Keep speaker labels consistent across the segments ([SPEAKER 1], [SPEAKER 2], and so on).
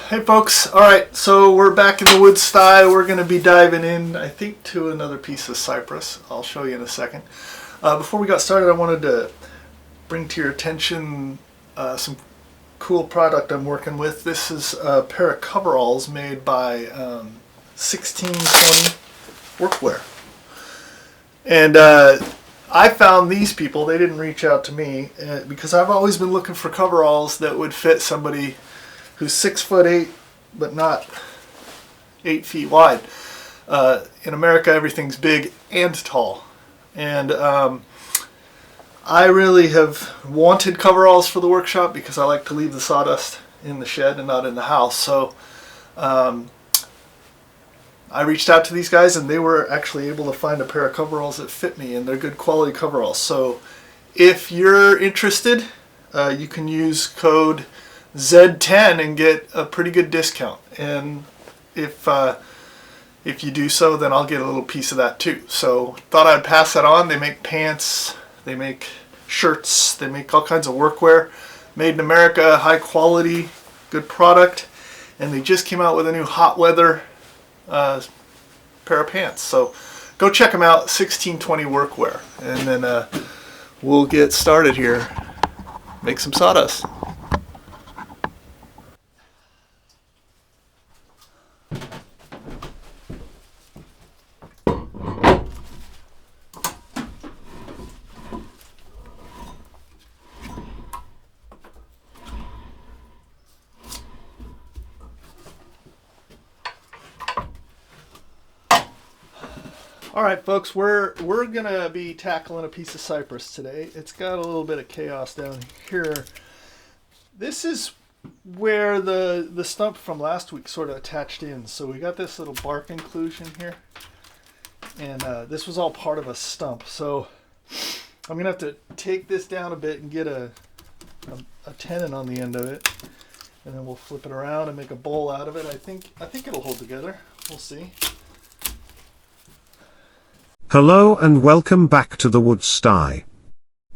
[SPEAKER 1] Hey folks, alright, so we're back in the wood style. We're going to be diving in, I think, to another piece of cypress. I'll show you in a second. Before we got started, I wanted to bring to your attention some cool product I'm working with. This is a pair of coveralls made by 1620 Workwear. And I found these people. They didn't reach out to me because I've always been looking for coveralls that would fit somebody who's 6'8" but not 8 feet wide. In America, everything's big and tall, and I really have wanted coveralls for the workshop because I like to leave the sawdust in the shed and not in the house. So I reached out to these guys, and they were actually able to find a pair of coveralls that fit me, and they're good quality coveralls. So if you're interested, you can use code Z10 and get a pretty good discount, and if you do so, then I'll get a little piece of that too. So thought I'd pass that on. They make pants, they make shirts, they make all kinds of workwear, made in America, high quality, good product, and they just came out with a new hot weather pair of pants. So go check them out, 1620 Workwear, and then we'll get started here. Make some sawdust. Alright folks, we're gonna be tackling a piece of cypress today. It's got a little bit of chaos down here. This is where the stump from last week sort of attached in. So we got this little bark inclusion here, and this was all part of a stump. So I'm gonna have to take this down a bit and get a tenon on the end of it, and then we'll flip it around and make a bowl out of it. I think it'll hold together. We'll see.
[SPEAKER 2] Hello and welcome back to the Woodsty.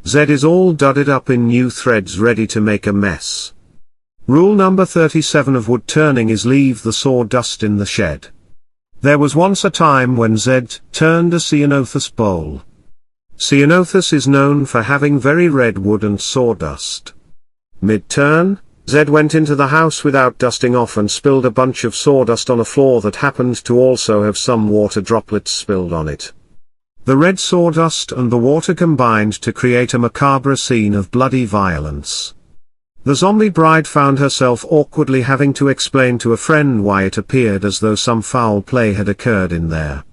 [SPEAKER 2] Z is all dudded up in new threads ready to make a mess. Rule number 37 of wood turning is leave the sawdust in the shed. There was once a time when Z turned a ceanothus bowl. Ceanothus is known for having very red wood and sawdust. Mid-turn, Z went into the house without dusting off and spilled a bunch of sawdust on a floor that happened to also have some water droplets spilled on it. The red sawdust and the water combined to create a macabre scene of bloody violence. The zombie bride found herself awkwardly having to explain to a friend why it appeared as though some foul play had occurred in there.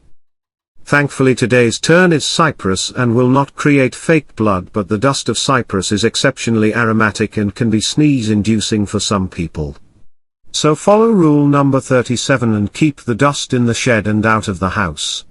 [SPEAKER 2] Thankfully today's turn is cypress and will not create fake blood, but the dust of cypress is exceptionally aromatic and can be sneeze-inducing for some people. So follow rule number 37 and keep the dust in the shed and out of the house.